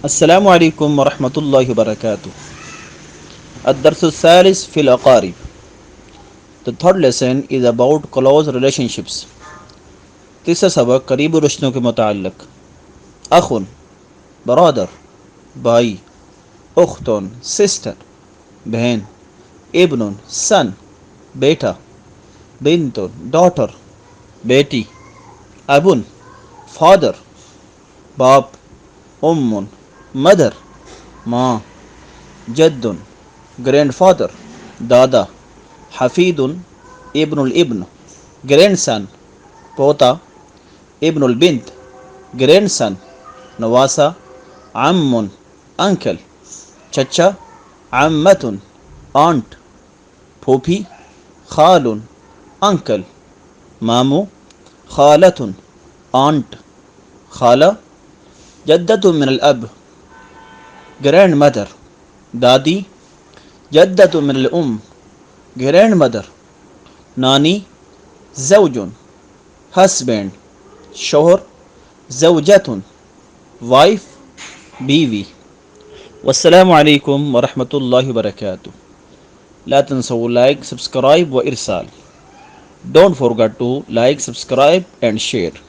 السلام علیکم ورحمۃ اللہ وبرکاتہ. الدرس الثالث في الأقارب. The third lesson is about close relationships. تیسرا سبق قریب رشتوں کے متعلق. اخن برادر بھائی، اختن سسٹر بہن، ابن سن بیٹا، بنت ڈاٹر بیٹی، ابن فادر باپ، ام مدر ماں، جد گرینڈ فادر دادا، حفید ابن الابن گرینڈ سن پوتا، ابن البنت گرینڈ سن نواسا، عم انکل، چچا، عمت آنٹ، پھوپھی، خال انکل، ماموں، خالۃ آنٹ، خالہ، جدت من الاب گرینڈ مدر دادی، جدت من الام گرینڈ مدر نانی، زوج ہسبینڈ شوہر، زوجۃ وائف بیوی. والسلام علیکم ورحمۃ اللہ وبرکاتہ. لا تنسوا like, subscribe و ارسال. Don't forget to like, subscribe and share.